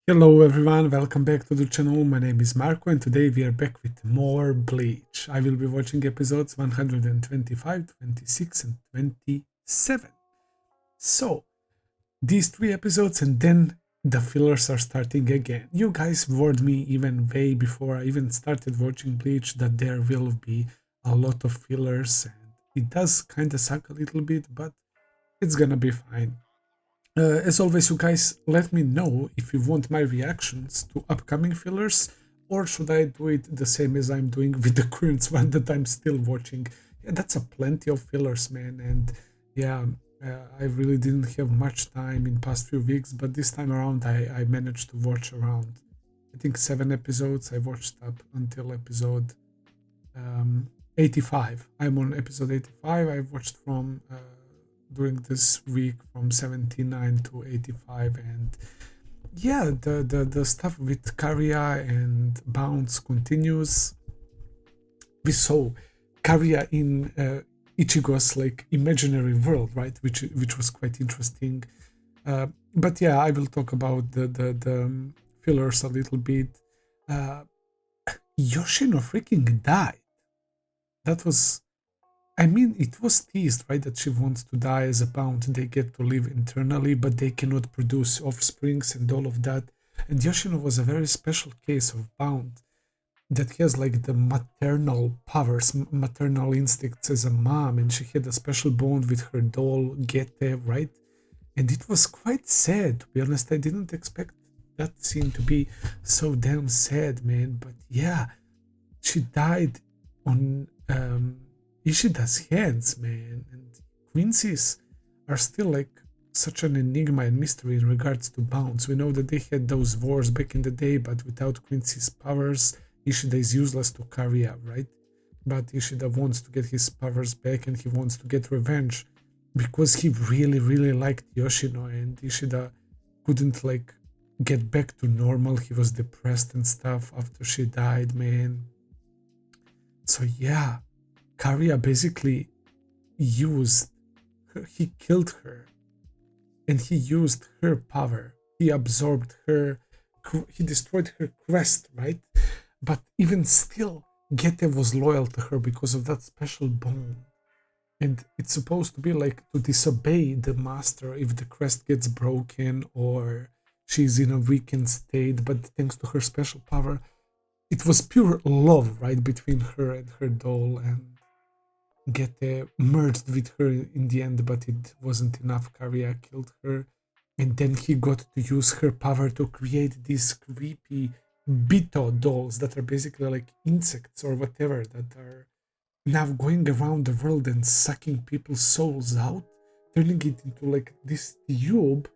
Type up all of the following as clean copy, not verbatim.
Hello everyone, welcome back to the channel. My name is Marko and today we are back with more Bleach. I will be watching episodes 125, 26 and 27. So, these three episodes and then the fillers are starting again. You guys warned me even way before I even started watching Bleach that there will be a lot of fillers and it does kinda suck a little bit, but it's gonna be fine. As always, you guys let me know if you want my reactions to upcoming fillers, or should I do it the same as I'm doing with the current one that I'm still watching. Yeah, that's a plenty of fillers, man, and yeah, I really didn't have much time in past few weeks, but this time around I managed to watch around, I think 7 episodes. I watched up until episode 85. I'm on episode 85. I watched from during this week from 79 to 85, and yeah, the stuff with Karia and Bounce continues. We saw Karia in Ichigo's like imaginary world, right, which was quite interesting. But yeah, I will talk about the fillers a little bit. uh, Yoshino freaking died. That was, I mean, it was teased, right, that she wants to die as a bound. They get to live internally, but they cannot produce offsprings and all of that. And Yoshino was a very special case of bound that has like the maternal powers, maternal instincts as a mom, and she had a special bond with her doll, Gete, right? And it was quite sad, to be honest. I didn't expect that scene to be so damn sad, man. But yeah, she died on Ishida's hands, man. And Quincy's are still like such an enigma and mystery in regards to Bounce. We know that they had those wars back in the day, but without Quincy's powers, Ishida is useless to Karia, right? But Ishida wants to get his powers back and he wants to get revenge because he really, really liked Yoshino, and Ishida couldn't like get back to normal. He was depressed and stuff after she died, man. So yeah, Karia basically used her, he killed her, and he used her power. He absorbed her, he destroyed her quest, right? But even still, Gete was loyal to her because of that special bond. And it's supposed to be like to disobey the master if the crest gets broken or she's in a weakened state, but thanks to her special power, it was pure love, right, between her and her doll, and Gete merged with her in the end, but it wasn't enough. Karia killed her, and then he got to use her power to create these creepy Bito dolls that are basically like insects or whatever that are now going around the world and sucking people's souls out, turning it into like this tube,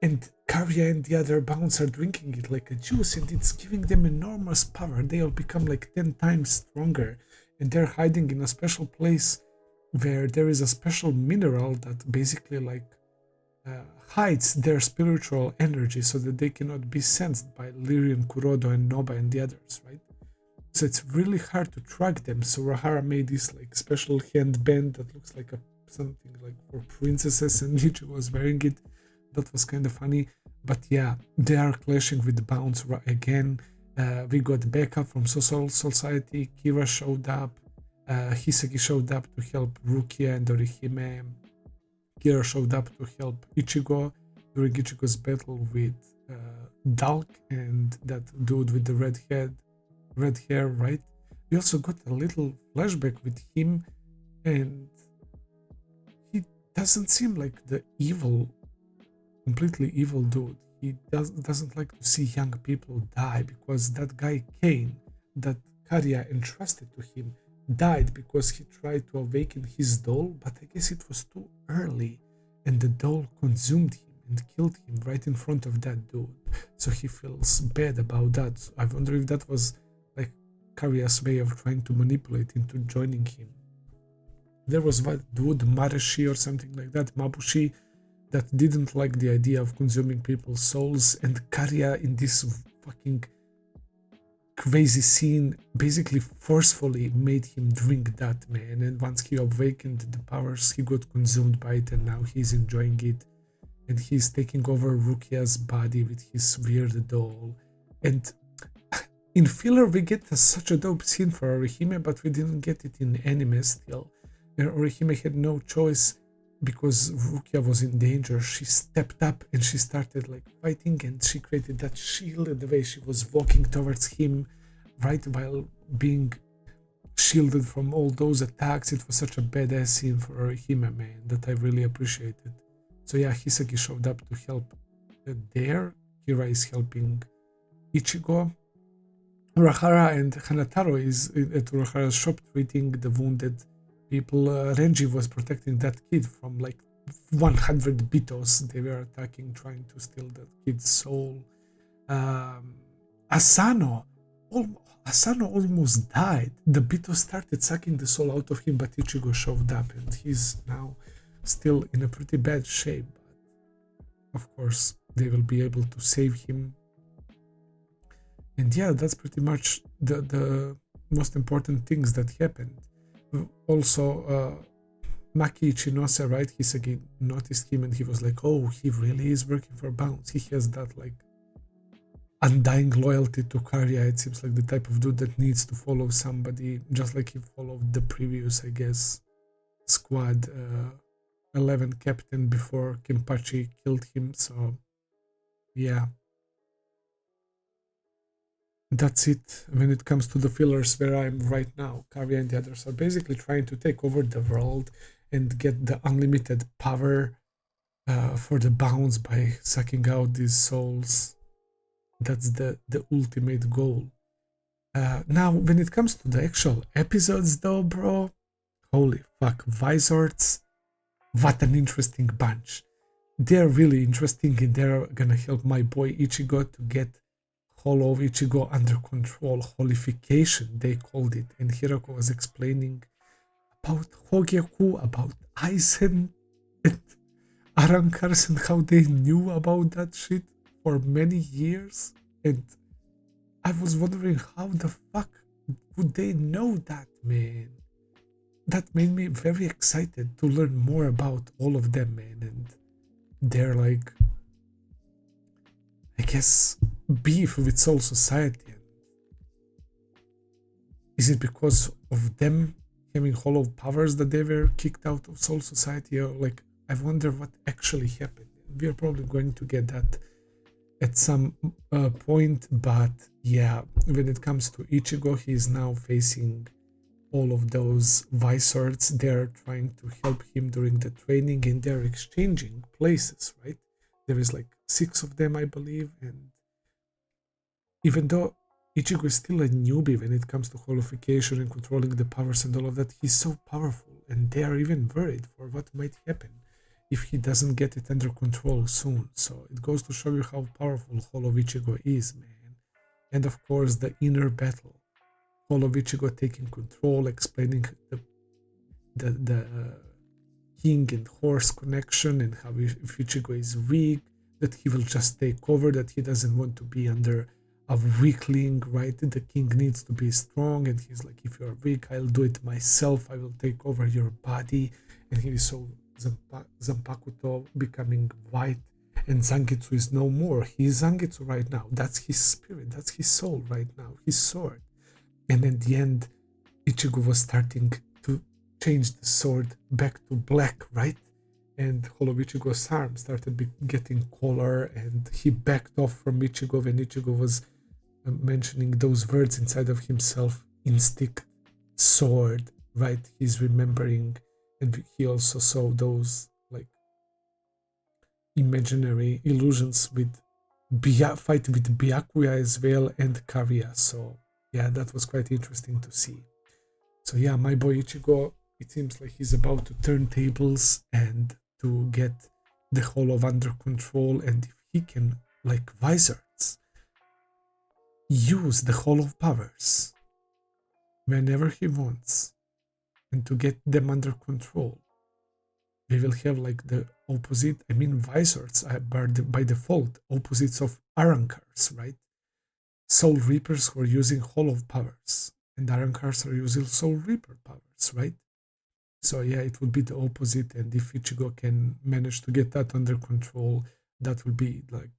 and Karia and the other bounce are drinking it like a juice, and it's giving them enormous power. They'll become like 10 times stronger, and they're hiding in a special place where there is a special mineral that basically like hides their spiritual energy so that they cannot be sensed by Lyrian, Kurodo, and Noba and the others, right? So it's really hard to track them. So Urahara made this like special handband that looks like a something like for princesses, and Ichigo was wearing it. That was kind of funny. But yeah, they are clashing with Bounce again. We got backup from Social Society. Kira showed up. Hisagi showed up to help Rukia and Orihime. Kira showed up to help Ichigo during Ichigo's battle with Dalk and that dude with the red hair, right? We also got a little flashback with him, and he doesn't seem like the completely evil dude. He doesn't like to see young people die, because that guy Kane, that Karia entrusted to him, died because he tried to awaken his doll, but I guess it was too early, and the doll consumed him and killed him right in front of that dude. So he feels bad about that. So I wonder if that was like Karia's way of trying to manipulate into joining him. There was what dude, Mareshi or something like that, Mabushi, that didn't like the idea of consuming people's souls, and Karia in this fucking crazy scene basically forcefully made him drink that, man. And once he awakened the powers, he got consumed by it, and now he's enjoying it. and he's taking over Rukia's body with his weird doll. And in filler, we get such a dope scene for Orihime, but we didn't get it in anime still. And Orihime had no choice because Rukia was in danger. She stepped up and she started like fighting, and she created that shield. And the way she was walking towards him, right while being shielded from all those attacks, it was such a badass scene for Orihime, man, that I really appreciated. So yeah, Hisagi showed up to help there. Kira is helping Ichigo. Urahara and Hanataro is at Urahara's shop treating the wounded people. Renji was protecting that kid from like 100 Bitos. They were attacking, trying to steal that kid's soul. Asano almost died. The Bitos started sucking the soul out of him, but Ichigo showed up and he's now still in a pretty bad shape. But of course, they will be able to save him. And yeah, that's pretty much the most important things that happened. Also, Maki Ichinose, right? Hisagi noticed him and he was like, oh, he really is working for Bounce. He has that like undying loyalty to Karya. It seems like the type of dude that needs to follow somebody, just like he followed the previous, I guess, squad 11 captain before Kenpachi killed him. So yeah, that's it when it comes to the fillers where I'm right now. Karya and the others are basically trying to take over the world and get the unlimited power for the bounce by sucking out these souls. That's the ultimate goal. Now, when it comes to the actual episodes though, bro, holy fuck, Visoreds, what an interesting bunch. They're really interesting and they're gonna help my boy Ichigo to get Hollow of Ichigo under control. Holification, they called it. And Hiroko was explaining about Hogyaku, about Aizen and Arankars and how they knew about that shit for many years. And I was wondering how the fuck would they know that, man? That made me very excited to learn more about all of them, man. And they're like, I guess, beef with Soul Society. Is it because of them having hollow powers that they were kicked out of Soul Society? Or like, I wonder what actually happened. We're probably going to get that at some point, but yeah, when it comes to Ichigo, he is now facing all of those Visoreds. They're trying to help him during the training and they're exchanging places, right? There is like 6 of them, I believe, and even though Ichigo is still a newbie when it comes to holification and controlling the powers and all of that, he's so powerful and they are even worried for what might happen if he doesn't get it under control soon. So it goes to show you how powerful Hollow Ichigo is, man. And of course, the inner battle. Hollow Ichigo taking control, explaining the king and horse connection and how if Ichigo is weak, that he will just take over, that he doesn't want to be under a weakling, right? The king needs to be strong, and he's like, if you're weak, I'll do it myself, I will take over your body. And he is so Zanpakuto becoming white, and Zangetsu is no more. He is Zangetsu right now. That's his spirit, that's his soul right now, his sword. And at the end, Ichigo was starting to change the sword back to black, right? And Hollow Ichigo's arm started getting color, and he backed off from Ichigo when Ichigo was mentioning those words inside of himself: instinct, sword, right? He's remembering, and he also saw those like imaginary illusions with fight with Byakuya as well and Karya. So yeah, that was quite interesting to see. So yeah, my boy Ichigo, it seems like he's about to turn tables and to get the Hollow under control, and if he can, like Visoreds, use the Hollow powers whenever he wants and to get them under control, we will have like the opposite. I mean, Visoreds are by default opposites of Arankars, right? Soul Reapers who are using Hollow powers, and Arankars are using Soul Reaper powers, right? So yeah, it would be the opposite, and if Ichigo can manage to get that under control, that will be like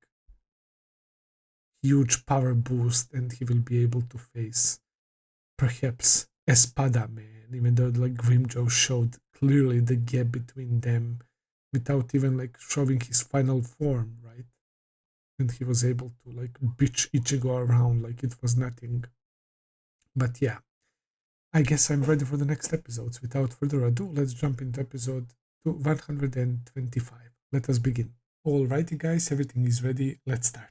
huge power boost, and he will be able to face perhaps Espada Man, even though like Grimjaw showed clearly the gap between them without even like showing his final form, right? And he was able to like bitch Ichigo around like it was nothing. But yeah, I guess I'm ready for the next episodes. Without further ado, let's jump into episode 125. Let us begin. Alrighty guys, everything is ready. Let's start.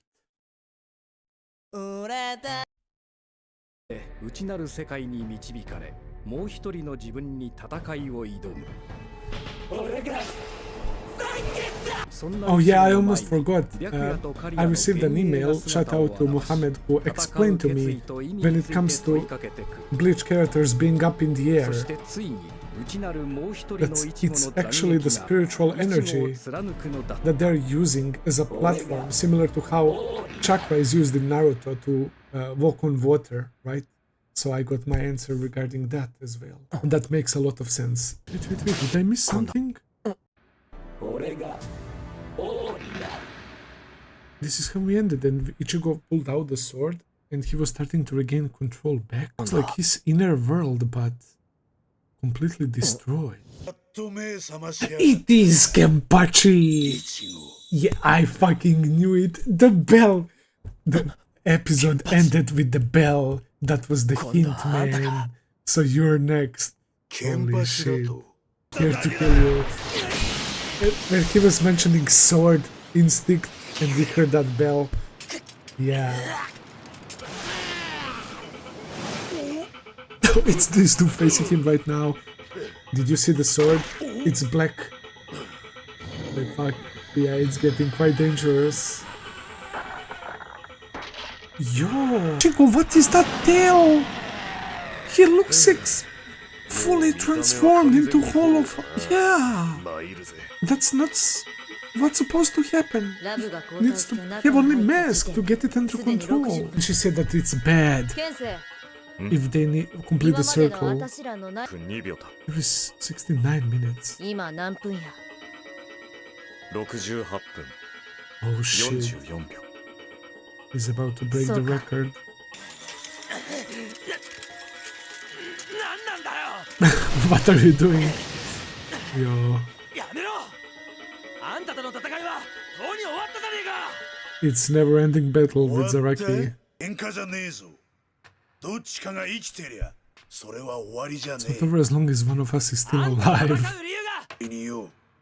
内なる世界に導かれ、もう一人の自分に戦いを挑む。Oh yeah, I almost forgot. I received an email, shoutout to Mohammed, who explained to me when it comes to Bleach characters being up in the air, that it's actually the spiritual energy that they're using as a platform, similar to how chakra is used in Naruto to walk on water, right? So I got my answer regarding that as well. And that makes a lot of sense. Wait, did I miss something? This is how we ended, and Ichigo pulled out the sword and he was starting to regain control back. It's like his inner world, but completely destroyed. It is Kenpachi! Yeah, I fucking knew it. The bell! The episode ended with the bell. That was the hint, man. So you're next. Holy shit. Here to kill you. When he was mentioning sword instinct and we heard that bell. Yeah. It's these two facing him right now. Did you see the sword? It's black. Like fuck. Yeah, it's getting quite dangerous. Yo! Chico, what is that tail? He looks fully transformed into whole of... Yeah! That's not what's supposed to happen. Needs to have only mask to get it under control. She said that it's bad if they complete the circle. There is 69 minutes. Oh shit. He's about to break the record. What are you doing? Yo. It's never-ending battle with Zaraki. So for as long as one of us is still alive.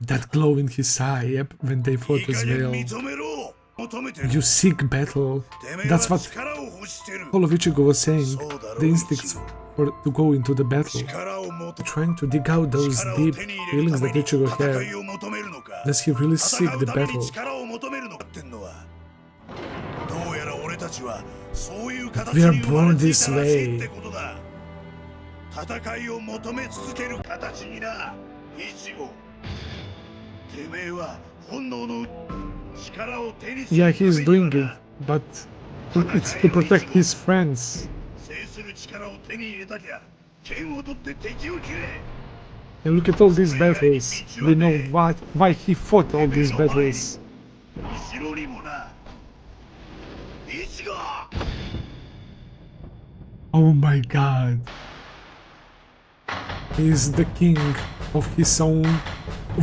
That glow in his eye, yep, when they fought as well. You seek battle. That's what all of Ichigo was saying. The instincts to go into the battle. Trying to dig out those deep feelings that Ichigo had. Does he really seek the battle? But we are born this way. Yeah, he's doing it, but it's to protect his friends. And look at all these battles. We know why he fought all these battles. Oh my god. He's the king of his own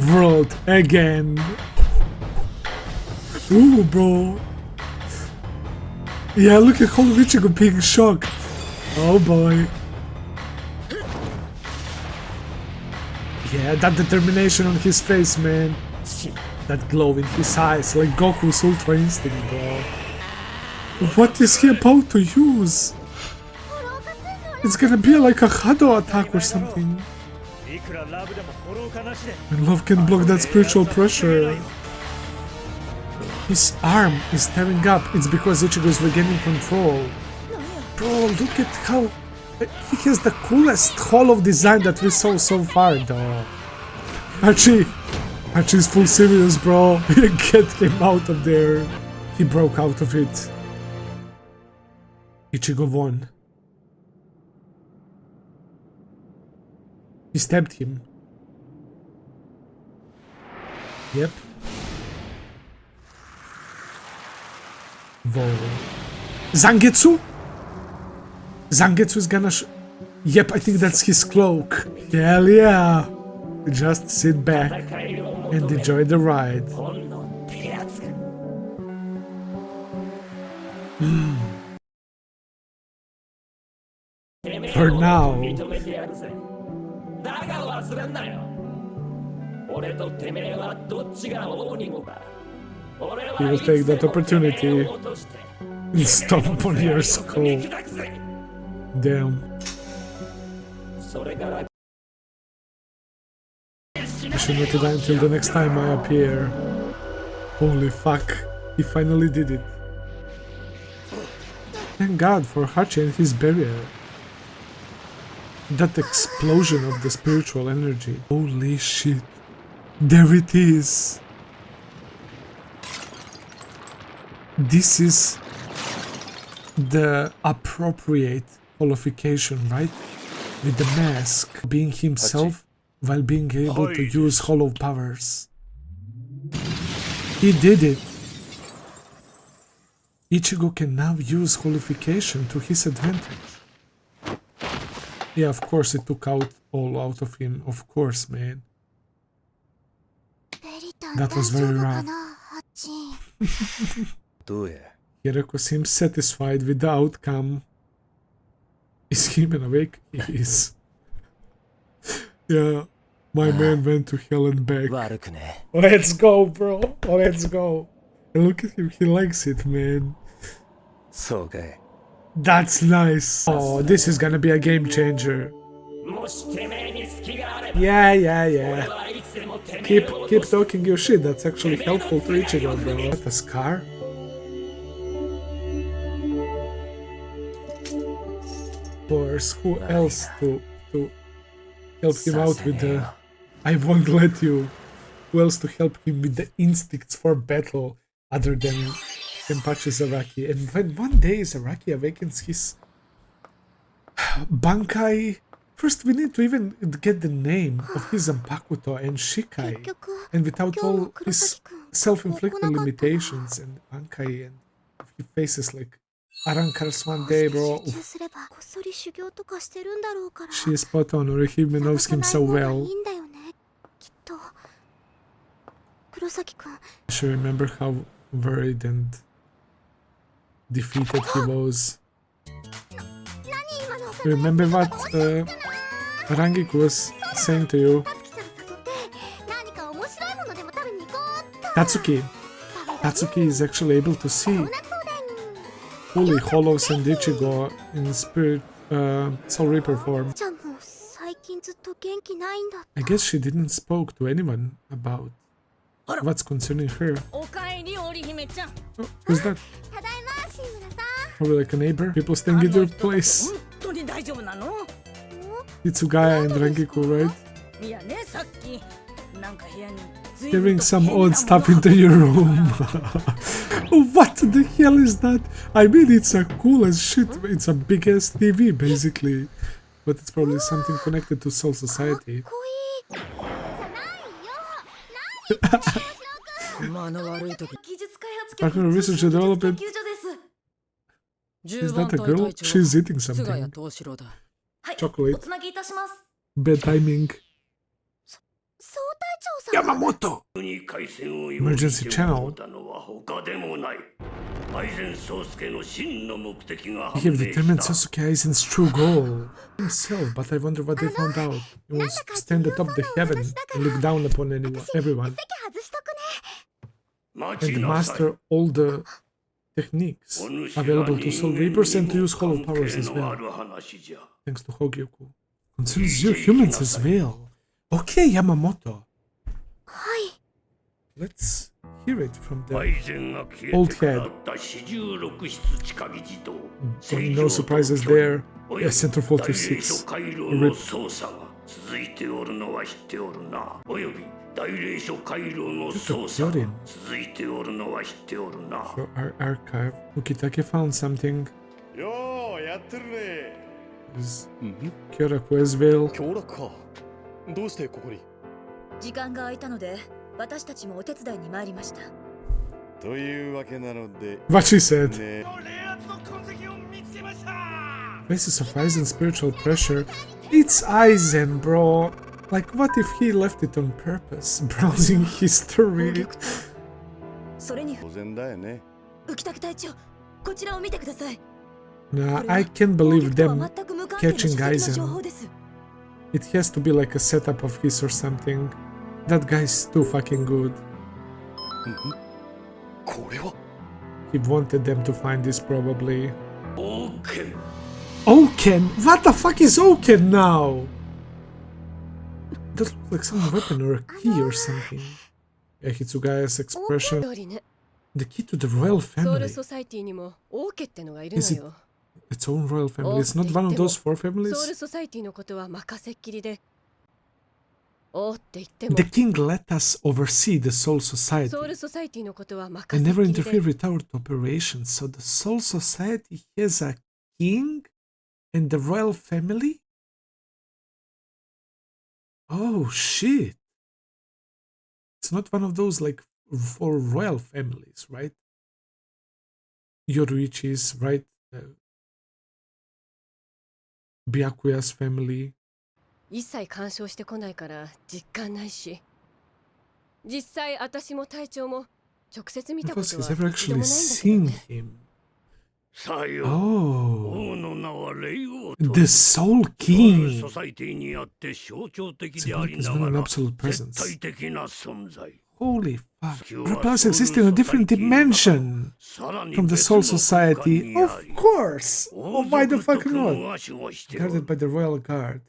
world again. Ooh, bro. Yeah, look at how Ichigo being shocked. Oh boy. Yeah, that determination on his face, man. That glow in his eyes, like Goku's Ultra Instinct, bro. What is he about to use? It's gonna be like a Hado attack or something. And love can block that spiritual pressure. His arm is tearing up. It's because Ichigo is regaining control. Bro, look at how... He has the coolest hall of design that we saw so far, though. Hachi's full serious, bro. Get him out of there. He broke out of it. Ichigo won. He stabbed him. Yep. Whoa. Zangetsu? Zangetsu is gonna Yep, I think that's his cloak. Hell yeah. Just sit back and enjoy the ride. For now. He will take that opportunity and stomp on your skull. Damn. I should not die until the next time I appear. Holy fuck. He finally did it. Thank God for Hachi and his barrier. That explosion of the spiritual energy. Holy shit. There it is. This is the appropriate qualification, right? With the mask being himself while being able to use hollow powers. He did it. Ichigo can now use holification to his advantage. Yeah, of course it took all out of him. Of course, man. That was very rough. Hirako seems satisfied with the outcome. Is he even awake? He is. Yeah, my man went to hell and back. Let's go, bro. Let's go. And look at him, he likes it, man. That's nice. Oh, this is gonna be a game changer. Yeah. Keep talking your shit. That's actually helpful to Ichigo, bro. What, a scar? Of course, who else to help him out with the... I won't let you. Who else to help him with the instincts for battle other than Kenpachi Zaraki? And when one day Zaraki awakens his Bankai, first we need to even get the name of his Zanpakuto and Shikai. And without all his self-inflicted limitations and Bankai, and if he faces like Arankars one day, bro. She is spot on. Orihime knows him so well. I should remember how worried and defeated he was. Remember what Rangiku was saying to you? Tatsuki is actually able to see fully Hollows and Ichigo in spirit Soul Reaper form. I guess she didn't spoke to anyone about what's concerning her. Oh, who's that? Probably like a neighbor. People staying in your place. Itsugaya and Rangiku, right? Hearing some odd stuff into your room. What the hell is that? I mean, it's a cool as shit. It's a big ass TV, basically. But it's probably something connected to Soul Society. Partner of research and development. Is that a girl? She's eating something. Chocolate. Bad timing. Yamamoto! Emergency channel. I have determined Sasuke Aizen's true goal himself, but I wonder what they found out. He wants to stand atop the heaven and look down upon everyone. And master all the techniques available to Soul Reapers and to use hollow powers as well. Thanks to Hogyoku. Concerns you humans as well. Okay, Yamamoto. Let's hear it from the old head. No surprises there. Yeah, Center 46. RIP. Your archive. Ukitake found something. Is Kyoraku as well. 私たちもお手伝いに参りました。 What she said. Basis of Aizen's spiritual pressure. It's Aizen, bro. Like, what if he left it on purpose? Browsing history. それに浮竹隊長、こちらを見てください。 Nah, I can't believe them catching Aizen. It has to be like a setup of his or something. That guy's too fucking good. He wanted them to find this probably. Oken? What the fuck is Oken now? That looks like some weapon or a key or something. Yeah, Hitsugaya's expression. The key to the royal family. Is it its own royal family? It's not one of those 4 families? The king let us oversee the Soul Society and never interfere with our operations. So the Soul Society has a king and the royal family? Oh shit. It's not one of those like 4 royal families, right? Yoruichi's, right? Byakuya's family. 一切干渉してこないから実感ないし、実際私も隊長も直接見たことは一度もないんだけどね。Oh, the Soul King. Tsubaki is not an absolute presence. Holy fuck. Repulse exists in a different dimension from the Soul Society. Of course! Oh, why the fuck not? Guarded by the Royal Guard.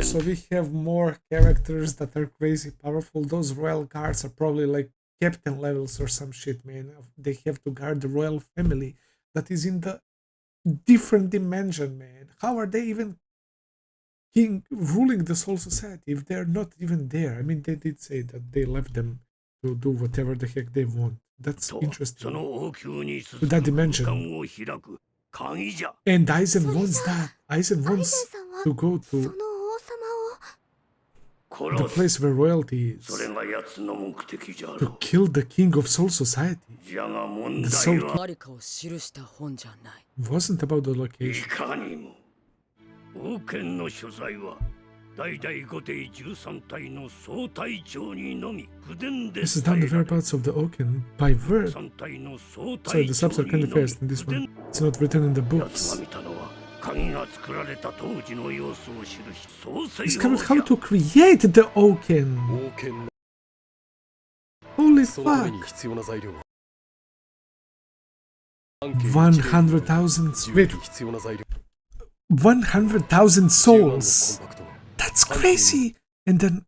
So we have more characters that are crazy powerful. Those Royal Guards are probably like captain levels or some shit, man. They have to guard the royal family that is in the different dimension, man. How are they even ruling the Soul Society if they're not even there? I mean, they did say that they left them to do whatever the heck they want. That's interesting. To that dimension. And Aizen wants that. Aizen wants to go to the place where royalty is. To kill the king of Soul Society. The Soul King wasn't about the location. This is down the whereabouts of the Oken by word. So the subs are kind of fast in this one. It's not written in the books. Discovered how to create the Oken. Holy fuck. 100,000. Wait. 100,000 souls. That's crazy. And an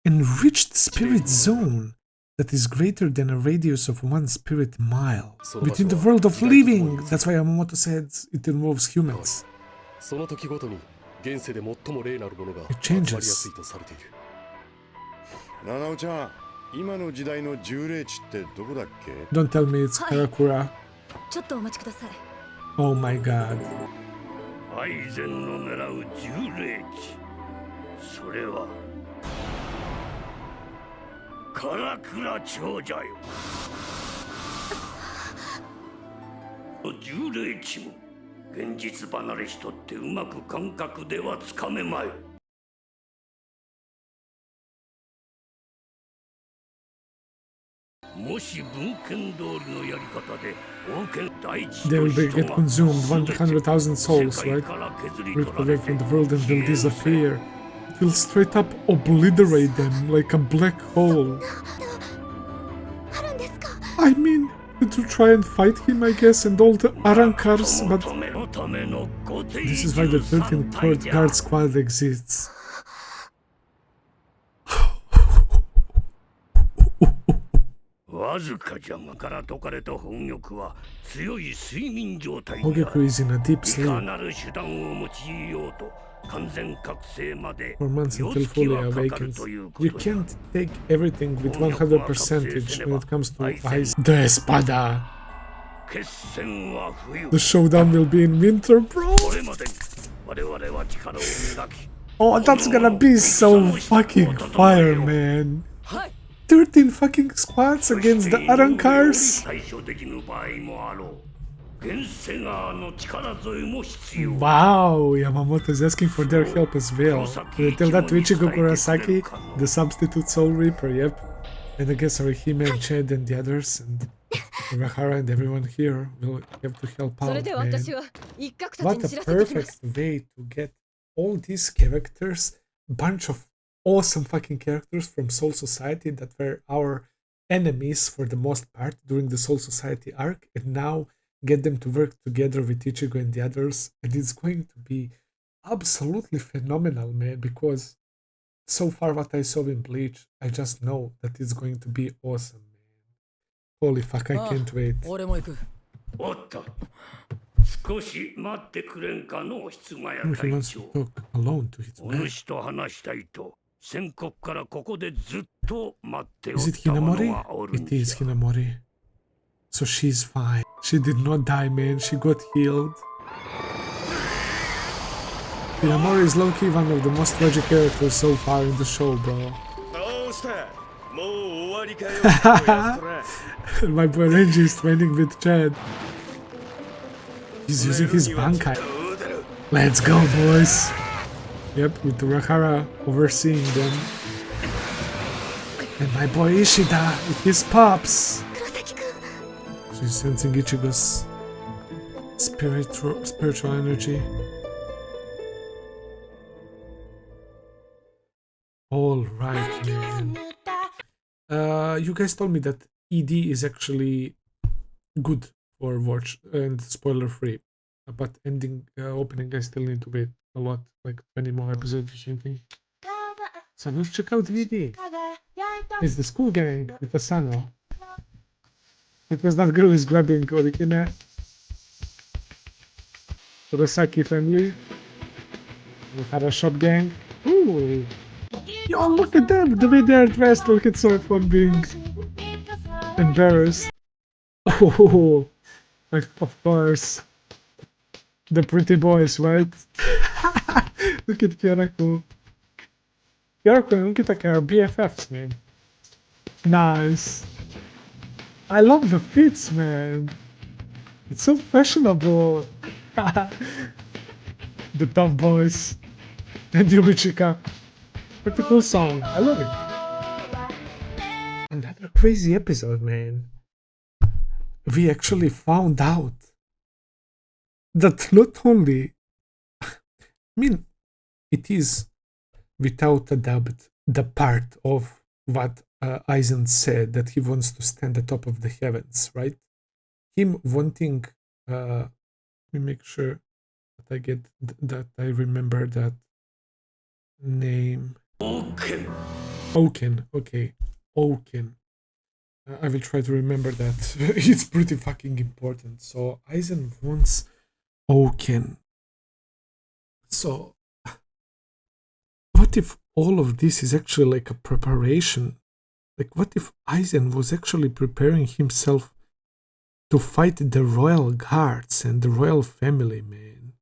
enriched spirit zone that is greater than a radius of 1 spirit mile within the world of living. That's why Yamamoto said it involves humans. It changes. Don't tell me it's Karakura. Oh my god. アイゼンの狙う重霊地、それは唐倉町じゃよ。重霊地も現実離れしとってうまく感覚ではつかめまい。もし文献通りのやり方で They will get consumed, 100,000 souls, right? Ripped away from the world and will disappear. It will straight up obliterate them like a black hole. I mean, to try and fight him, I guess, and all the Arankars, but this is why the 13th Guard Squad exists. Hogeku is in a deep sleep. For months until fully awakened. You can't take everything with 100% when it comes to eyes. The Espada! The showdown will be in winter, bro! Oh, that's gonna be so fucking fire, man! 13 fucking squads against the Arankars. Wow, Yamamoto's asking for their help as well. Will tell that to Ichigo Kurosaki, the substitute Soul Reaper, yep. And I guess Orihime and Chad and the others and Urahara and everyone here will have to help out, man. What a perfect way to get all these characters, bunch of awesome fucking characters from Soul Society that were our enemies for the most part during the Soul Society arc, and now get them to work together with Ichigo and the others, and it's going to be absolutely phenomenal, man, because so far what I saw in Bleach, I just know that it's going to be awesome, man. Holy fuck, I can't wait. Oh, he wants to talk alone to his man. Is it Hinamori? It is Hinamori. So she's fine. She did not die, man. She got healed. Hinamori is low-key one of the most tragic characters so far in the show, bro. My boy Renji is training with Chad. He's using his Bankai. Let's go, boys. Yep, with Urahara overseeing them. And my boy Ishida with his pops. She's sensing Ichigo's spiritual energy. Alright, man. You guys told me that ED is actually good for watch and spoiler free. But opening, I still need to wait a lot, like 20 more episodes or something. So let's check out ED. It's the school gang with Asano. It was that girl who's grabbing Orihime. Kurosaki family. We had a shop gang. Ooh! Yo, look at them! The way they're dressed, look at so fun being embarrassed. Oh, like, of course. The pretty boys, right? Look at Kyarako. Kyarako and Ukitake are BFFs, man. Nice. I love the fits, man. It's so fashionable. The tough boys. And Yumichika. Pretty cool song. I love it. Another crazy episode, man. We actually found out that not only, I mean, it is without a doubt the part of what Aizen said, that he wants to stand atop of the heavens, right? Him wanting, let me make sure that I get that I remember that name. Oken, okay, Oken. I will try to remember that. It's pretty fucking important. So Aizen wants Oken. So what if all of this is actually like a preparation? Like, what if Aizen was actually preparing himself to fight the royal guards and the royal family, man?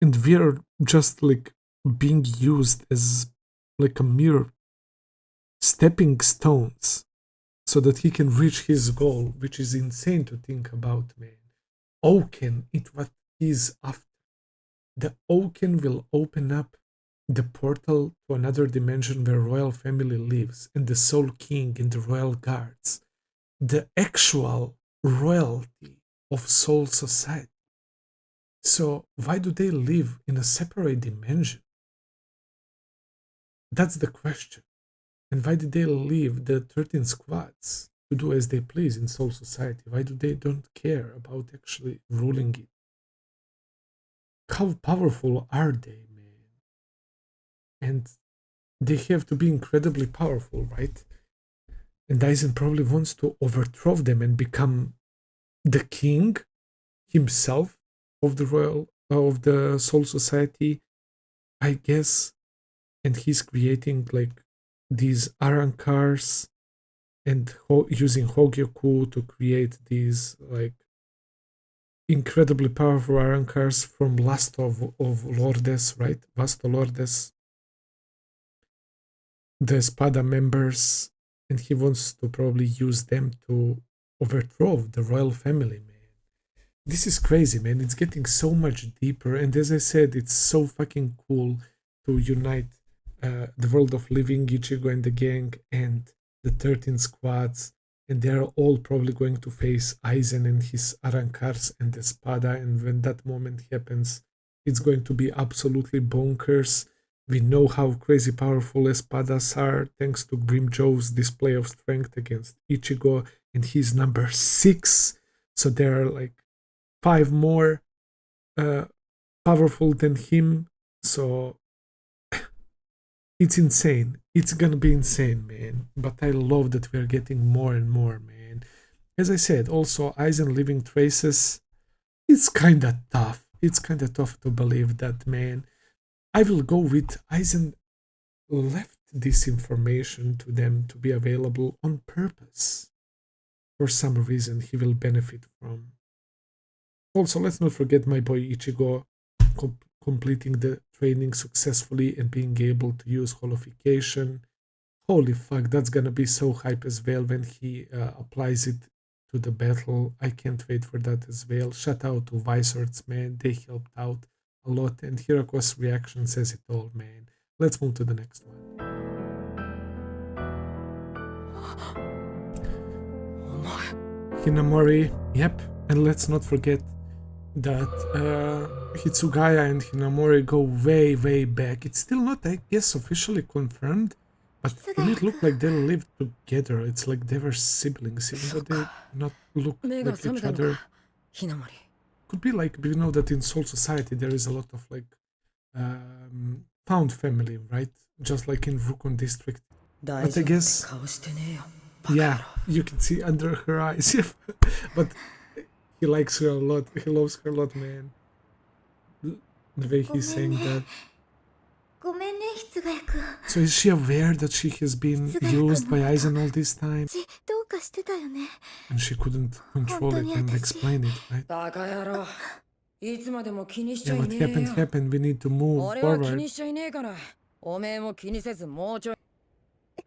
And we're just like being used as like a mere stepping stones so that he can reach his goal, which is insane to think about, man. Oken, it what he's after. The Oken will open up the portal to another dimension where royal family lives, and the Soul King and the royal guards, the actual royalty of Soul Society. So why do they live in a separate dimension? That's the question. And why did they leave the 13 squads to do as they please in Soul Society? Why do they don't care about actually ruling it? How powerful are they, man? And they have to be incredibly powerful, right? And Aizen probably wants to overthrow them and become the king himself of the Soul Society, I guess. And he's creating like these Arankars and using Hogyoku to create these like incredibly powerful Arankars from Last of Lordes, right? Vasto Lordes. The Espada members And he wants to probably use them to overthrow the royal family, man. This is crazy, man. It's getting so much deeper. And as I said, it's so fucking cool to unite the world of living, Ichigo and the gang, and the 13 squads. And they're all probably going to face Aizen and his Arancars and the Espada. And when that moment happens, it's going to be absolutely bonkers. We know how crazy powerful Espadas are thanks to Grimjaw's display of strength against Ichigo, and he's number 6. So there are like 5 more powerful than him. So it's insane. It's gonna be insane, man. But I love that we're getting more and more, man. As I said, also Aizen leaving traces. It's kinda tough. It's kinda tough to believe that, man. I will go with Aizen left this information to them to be available on purpose. For some reason he will benefit from. Also, let's not forget my boy Ichigo completing the training successfully and being able to use holification. Holy fuck, that's gonna be so hype as well when he applies it to the battle. I can't wait for that as well. Shout out to Visoreds, man. They helped out a lot, and Hirako's reaction says it all, man. Let's move to the next one. Hinamori, yep, and let's not forget that Hitsugaya and Hinamori go way, way back. It's still not, I guess, officially confirmed, but it looked like they lived together. It's like they were siblings, even though they not look like each other. Could be like, we know that in Soul Society there is a lot of like found family, right? Just like in Rukon district. But I guess, yeah, you can see under her eyes. But he likes her a lot. He loves her a lot, man. The way he's saying that. So is she aware that she has been used by Aizen all this time? And she couldn't control it and explain it, right? Yeah, what happened. We need to move forward.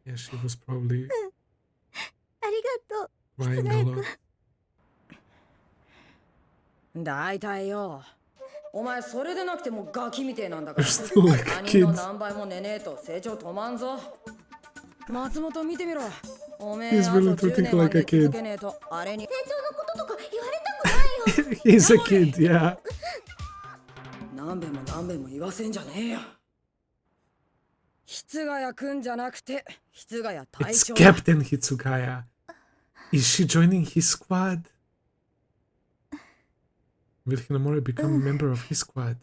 Yeah, she was probably crying a lot. You're still like a kid. He's really treating like a kid. He's a kid, yeah. It's Captain Hitsugaya. Is she joining his squad? Will Hinamori become a member of his squad?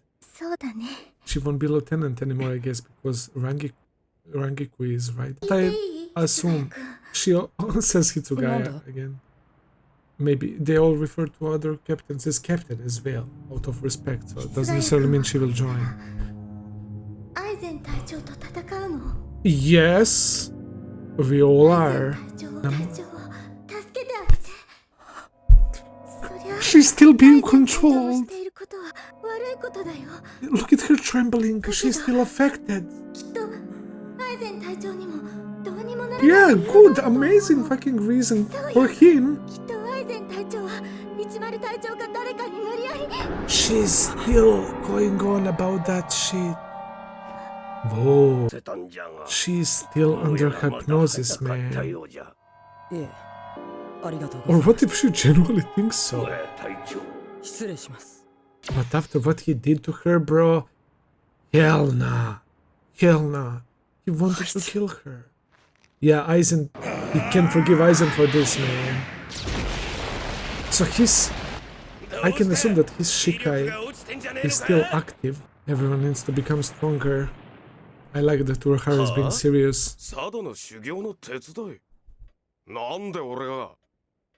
She won't be lieutenant anymore, I guess, because Rangiku is, right? I assume she says Hitsugaya again. Maybe they all refer to other captains as captain as well, out of respect, so it doesn't necessarily mean she will join. Yes, we all are. She's still being controlled. Look at her trembling. She's still affected. Yeah, good, amazing fucking reason for him. She's still going on about that shit. Whoa. She's still under hypnosis, man. Or what if she genuinely thinks so? But after what he did to her, bro, hell nah. Hell nah. He wanted to kill her. Yeah, Aizen, he can't forgive Aizen for this, man. So I can assume that his Shikai is still active. Everyone needs to become stronger. I like that Urahara is being serious.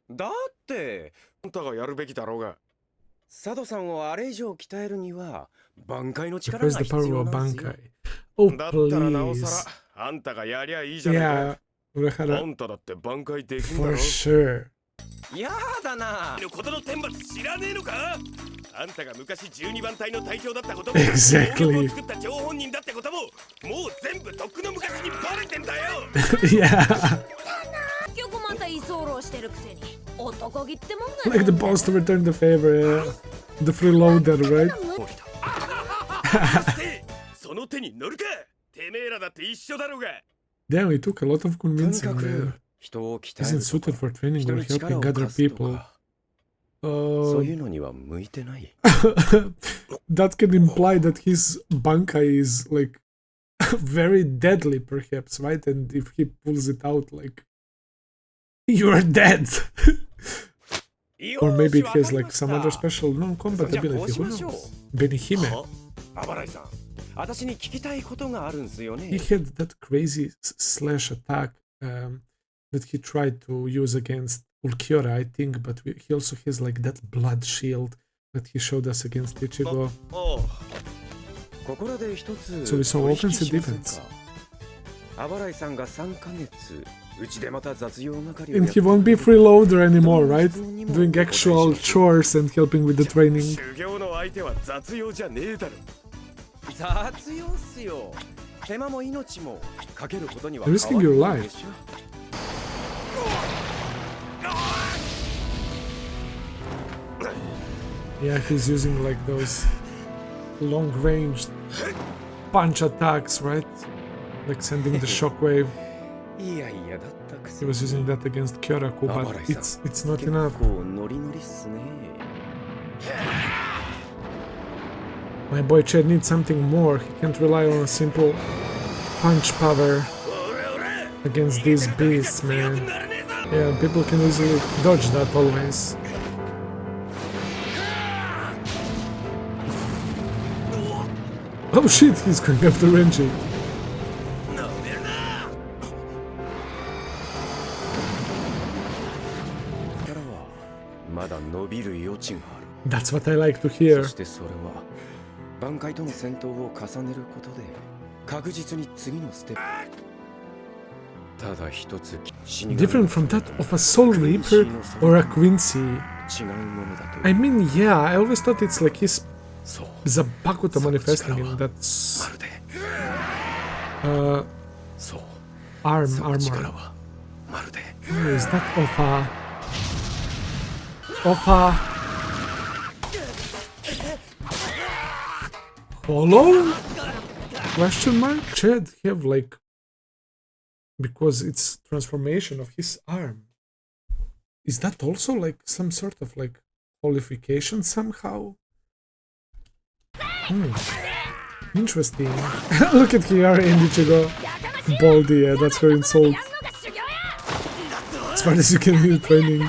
だってあんたがやるべきだろうが佐渡さんをあれ以上鍛えるには挽回の力が必要なんですよ。だったらなおさらあんたがやりゃいいじゃないか。あんただって挽回できんだろ。やだな。ことの天罰知らねえのか。あんたが昔12番隊の隊長だったことも、Exactly. を作った張本人だってことも、もう全部とっくの昔にバレてんだよ。Like the boss to return the favor, yeah. The freeloader, right? Damn, it took a lot of convincing, man. Isn't suited for training or helping other people. That can imply that his bankai is like very deadly, perhaps, right? And if he pulls it out, like, you're dead. Or maybe it has like some other special non-combat ability, who knows? Benihime. He had that crazy slash attack that he tried to use against Ulquiorra, I think, but he also has like that blood shield that he showed us against Ichigo. So we saw offense and defense. And he won't be freeloader anymore, right? Doing actual chores and helping with the training. You're risking your life. Yeah, he's using like those long-range punch attacks, right? Like sending the shockwave. He was using that against Kyoraku, but it's not enough. My boy Chad needs something more. He can't rely on a simple punch power against these beasts, man. Yeah, people can easily dodge that always. Oh shit, he's going after Renji. That's what I like to hear. Different from that of a Soul Reaper or a Quincy. I mean, yeah, I always thought it's like his Zabakuto manifesting in that armor. Oh, is that Ofa? Hollow? Question mark? Chad have like, because it's transformation of his arm. Is that also like some sort of like holification somehow? Interesting. Look at here and Ichigo. Baldy, yeah, that's her insult. As far as you can hear training.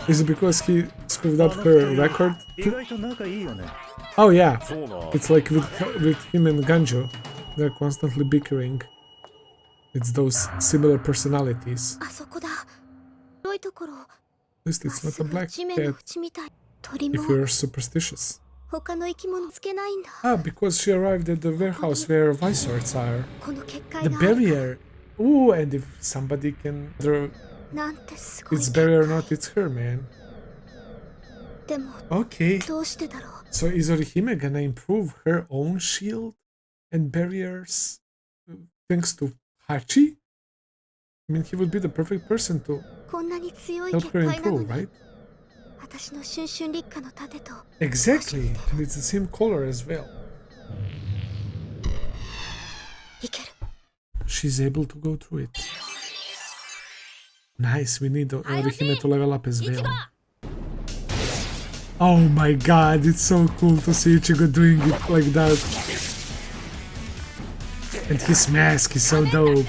Is it because he screwed up her record? Oh yeah, it's like with him and Ganjo. They're constantly bickering. It's those similar personalities. At least it's not a black cat, if you're superstitious. Ah, because she arrived at the warehouse where Visoreds are. The barrier. Ooh, and if somebody can... It's barrier or not, it's her, man. Okay. So is Orihime gonna improve her own shield and barriers thanks to Hachi? I mean, he would be the perfect person to help her improve, right? Exactly, and it's the same color as well. She's able to go through it. Nice, we need Orihime to level up as well. Oh my god, it's so cool to see Ichigo doing it like that. And his mask is so dope.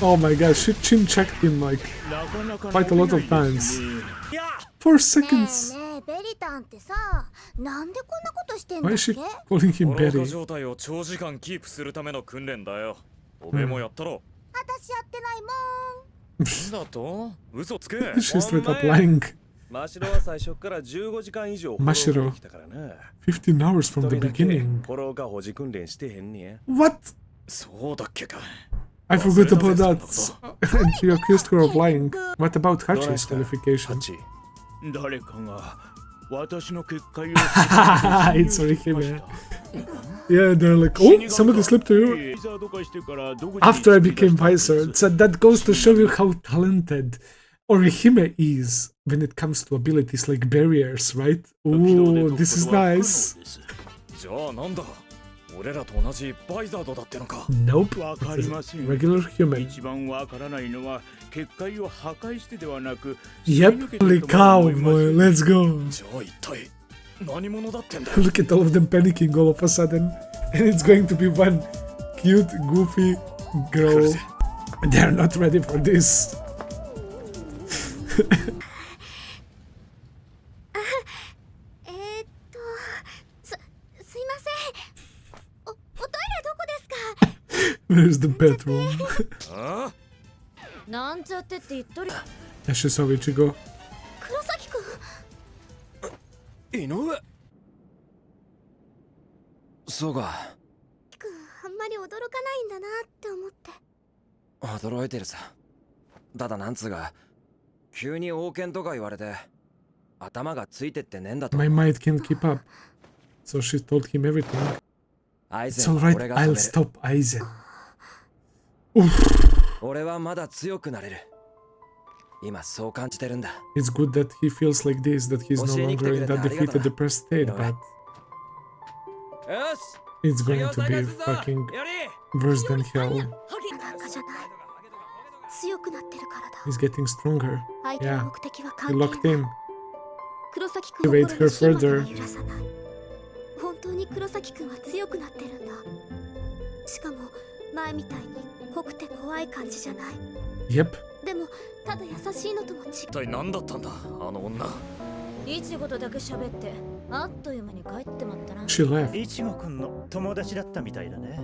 Oh my god, she chin-checked him like quite a lot of times. 4 seconds. Why is she calling him Berry? She's straight up lying. Mashiro, 15 hours from the beginning. What? I forgot about that. And you accused her of lying. What about Hachi's qualification? It's Orihime. Yeah, they're like, oh, somebody slipped to you. After I became Visoreds, so that goes to show you how talented Orihime is when it comes to abilities like barriers, right? Ooh, this is nice. Nope, it's a regular human. Yep, holy cow, boy, let's go. Look at all of them panicking all of a sudden, and it's going to be one cute, goofy girl. They're not ready for this. すいません。おトイレどこですか？ Where's the bedroom? なんちゃってって言っとる。 I should saw Ichigo. 黒崎くん。井上。そうか。くんあんまり驚かないんだなって思って。驚いてるさ。ただなんつうか、急に王権とか言われて、頭がついてってねえんだと。 My mind can't keep up. So she told him everything. It's alright, I'll stop Aizen. It's good that he feels like this, that he's no longer in that defeated, depressed state, but it's going to be fucking worse than hell. He's getting stronger. Yeah, he locked in. Activate her further. 本当に黒崎くんは強くなってるんだ。しかも前みたいに濃くて怖い感じじゃない。Yep. でもただ優しいのとも違う。一体何だったんだあの女。イチゴとだけ喋ってあっという間に帰ってまったな。She left. イチゴくんの友達だったみたいだね。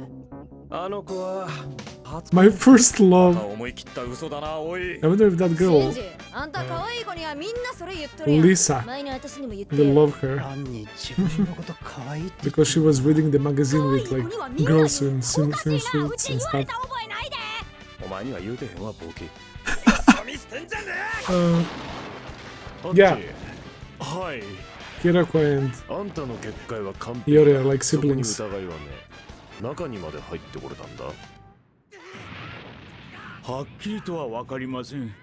あの子は My first love. I 思い切った嘘だなおい。 wonder if that girl, あんた可愛い子にはみんなそれ言っとるやん。 Lisa, 前に私にも言って will love her アンに自分のこと可愛いって because she was reading the magazine with like girls in swimsuits and stuff. お前には言うてへんわボケ。Yeah, はい。 Hirako and あんたの結界は完璧。 Yori are like そこに siblings. 疑いはね。中にまで入ってこれたんだ。はっきりとは分かりません。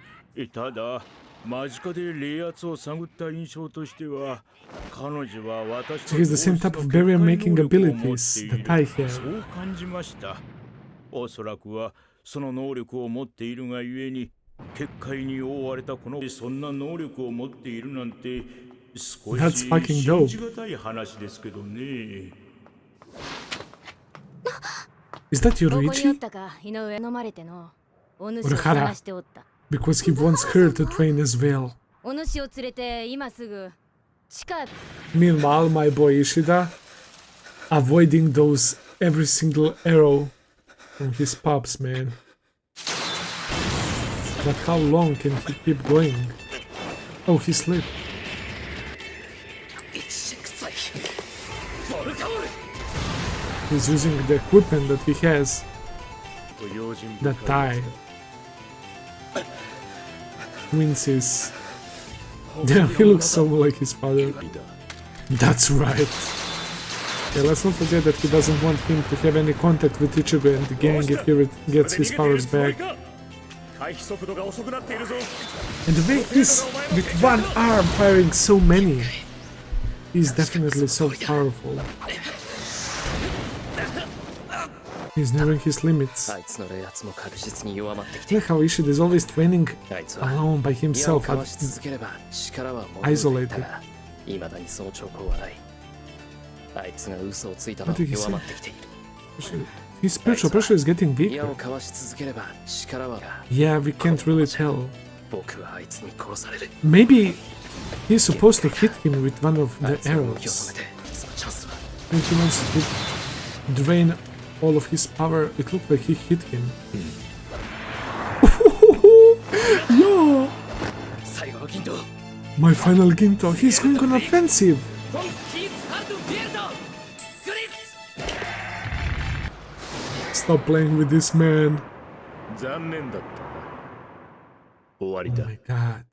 ただ間近で冷圧を探った印象としては、彼女は私と She has the same type of barrier making abilities that I そ have. う感じました。おそらくはその能力を持っているがゆえに、結界に覆われたこのそんな能力を持っているなんて少し That's fucking 信 dope. じがたい話ですけどね。 Is that どこにおっ Yoruichi? たか井上飲まれての。お主を Urahara. 探しておった。 Because he wants her to train as well. お主を連れて今すぐ地下 Meanwhile, my boy Ishida avoiding those every single arrow from his pops, man. But how long can he keep going? Oh, he slipped. He's using the equipment that he has. That tie. Quincy's. Damn, he looks so like his father. That's right. Yeah, let's not forget that he doesn't want him to have any contact with Ichigo and the gang if he gets his powers back. And the way he's with one arm firing so many, he's definitely so powerful. He's nearing his limits. Like how Ishida is always training alone by himself, isolated. What did he say? His spiritual pressure is getting weaker. Yeah, we can't really tell. Maybe he's supposed to hit him with one of the arrows. And he wants to drain all of his power. It looked like he hit him. Yo! My final Ginto, he's going on offensive! Stop playing with this man. Oh my god.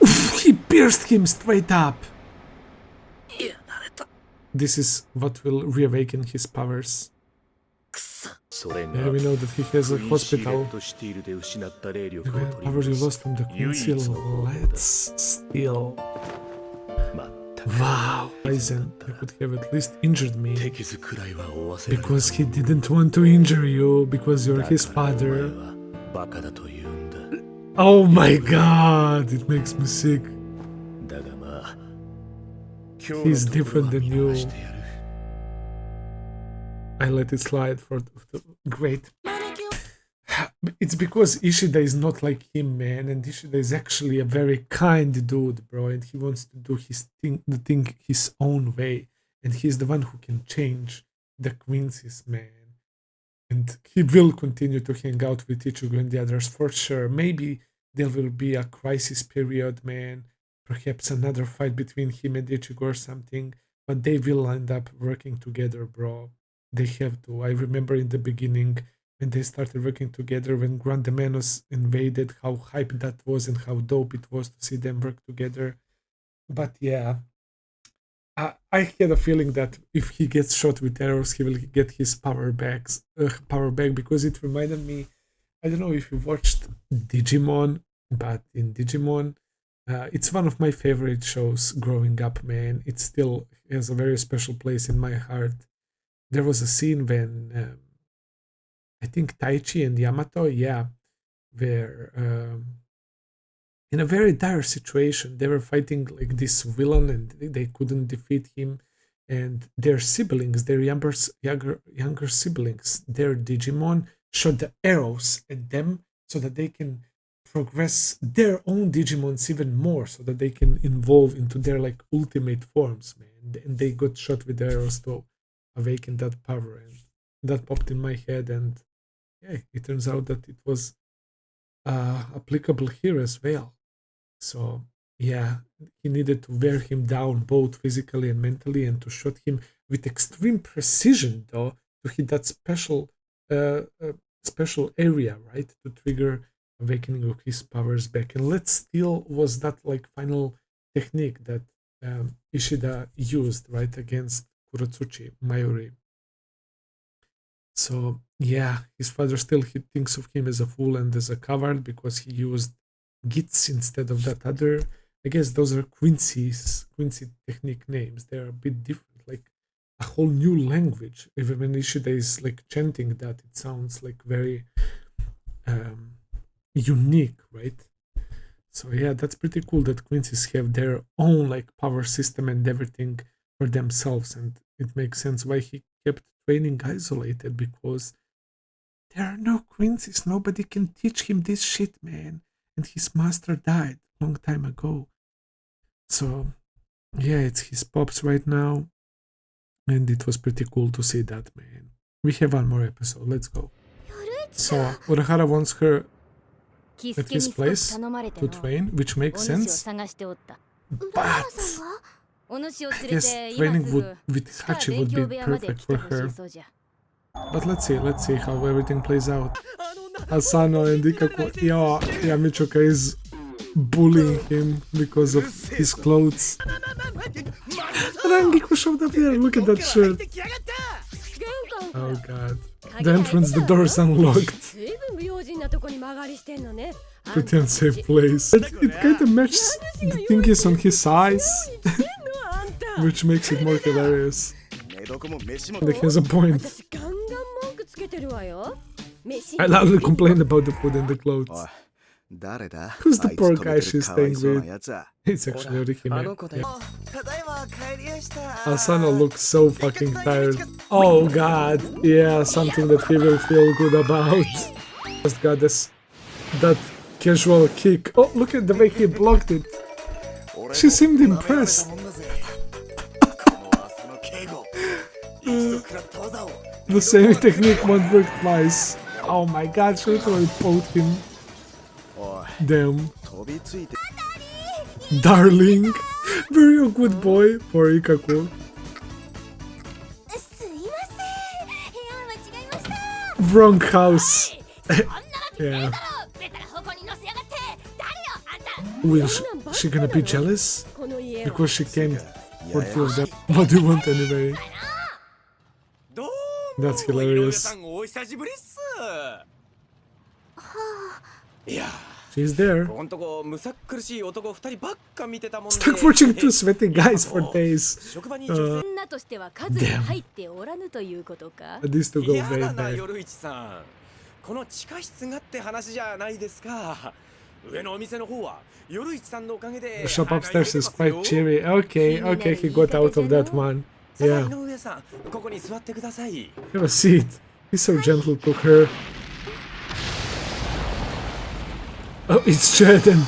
Oof, he pierced him straight up. this is what will reawaken his powers. And we know that he has a hospital. The powers you lost from the Quincy, let's steal. Wow, Aizen, you could have at least injured me. Because he didn't want to injure you, because you're his father. Oh my god, it makes me sick. He's different than you. I let it slide for great. It's because Ishida is not like him, man, and Ishida is actually a very kind dude, bro, and he wants to do the thing his own way, and he's the one who can change the Quincy's, man. And he will continue to hang out with Ichigo and the others for sure. Maybe there will be a crisis period, man, perhaps another fight between him and Ichigo or something, but they will end up working together, bro. They have to. I remember in the beginning when they started working together, when Grand Menos invaded, how hype that was and how dope it was to see them work together. But yeah, I had a feeling that if he gets shot with arrows, he will get his power back because it reminded me, I don't know if you watched Digimon, but in Digimon, it's one of my favorite shows growing up, man. It still has a very special place in my heart. There was a scene when I think Taichi and Yamato, were in a very dire situation. They were fighting like this villain and they couldn't defeat him. And their siblings, their younger siblings, their Digimon shot the arrows at them so that they can progress their own Digimons even more, so that they can evolve into their like ultimate forms, man. And they got shot with the arrows to awaken that power, and that popped in my head. And yeah, it turns out that it was applicable here as well. So yeah, he needed to wear him down both physically and mentally, and to shoot him with extreme precision, though, to hit that special area, right, to trigger awakening of his powers back. And Let's Steal was that like final technique that Ishida used, right, against Kurotsuchi, Mayuri. So yeah, his father still thinks of him as a fool and as a coward because he used Gits instead of that other. I guess those are Quincy technique names. They're a bit different, like a whole new language. Even when Ishida is like chanting that, it sounds like very unique, right? So yeah, that's pretty cool that Quincy's have their own like power system and everything for themselves, and it makes sense why he kept training isolated, because there are no Quincy's. Nobody can teach him this shit, man. And his master died a long time ago. So yeah, it's his pops right now, and it was pretty cool to see that, man. We have one more episode. Let's go. So Urahara wants her at his place to train, which makes sense. But I guess training with Hachi would be perfect for her. But let's see how everything plays out. Asano and Ikako, Michoka is bullying him because of his clothes. Rangiko showed up here, look at that shirt. Oh god. The entrance, the door is unlocked. Pretty unsafe place. It kind of matches the thingies on his eyes, which makes it more hilarious. And he has a point. I loudly complain about the food and the clothes. Who's the poor guy she's staying with? It's actually Orihime. Yeah. Asano looks so fucking tired. Oh god, yeah, something that he will feel good about. Just got that casual kick. Oh, look at the way he blocked it. She seemed impressed. The same technique won't work twice. Oh my god, she literally poked him. Damn. Darling. Very good boy for Ikako. Wrong house. Yeah. Will she gonna be jealous? Because she can't for two of them. What do you want anyway? That's hilarious. She's there. Stuck watching two sweaty guys for days. Damn. At least to go way back. この地下室がって話じゃないですか。上のお店の方は夜市さんのおかげで The shop upstairs is quite cheery. Okay, okay, he got out of that one. Yeah. 井上さん、ここに座ってください。 Have a seat. He's so gentle to her. Oh, it's Jed and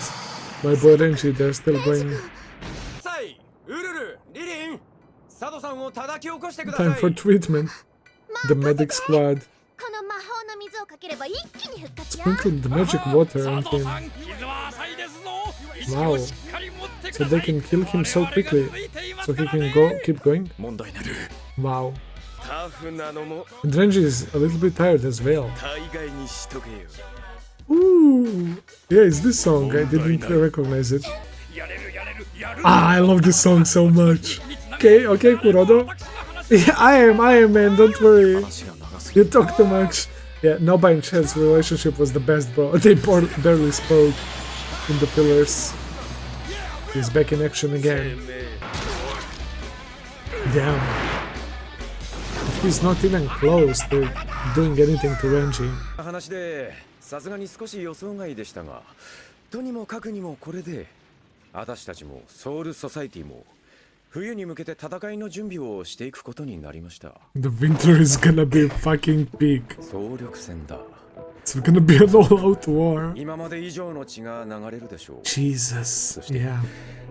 my boy Renji. They're still going. さい、ウルル、リリン、佐藤さんを叩き起こしてください。 Time for treatment. The medic squad. この魔法の水をかければ一気に復活よ。 Sprinkled the magic water on him. Wow. So they can kill him so quickly. So he can keep going. Wow. And Renji is a little bit tired as well. Ooh. Yeah, it's this song. I didn't recognize it. Ah, I love this song so much. Okay, okay, Kurodo. Yeah, I am, man. Don't worry. You talk too much. Yeah, Noba and Chad's relationship was the best, bro. They barely spoke in the pillars. He's back in action again. Damn. He's not even close to doing anything to Renji. 話でさすがに少し予想外でしたが、とにもかくにもこれで私たちもソウルソサイティも冬に向けて戦いの準備をしていくことになりました。 The winter is gonna be fucking peak. 総力戦だ。 It's gonna be an all-out war. 今まで以上の血が流れるでしょう。 Jesus. Yeah.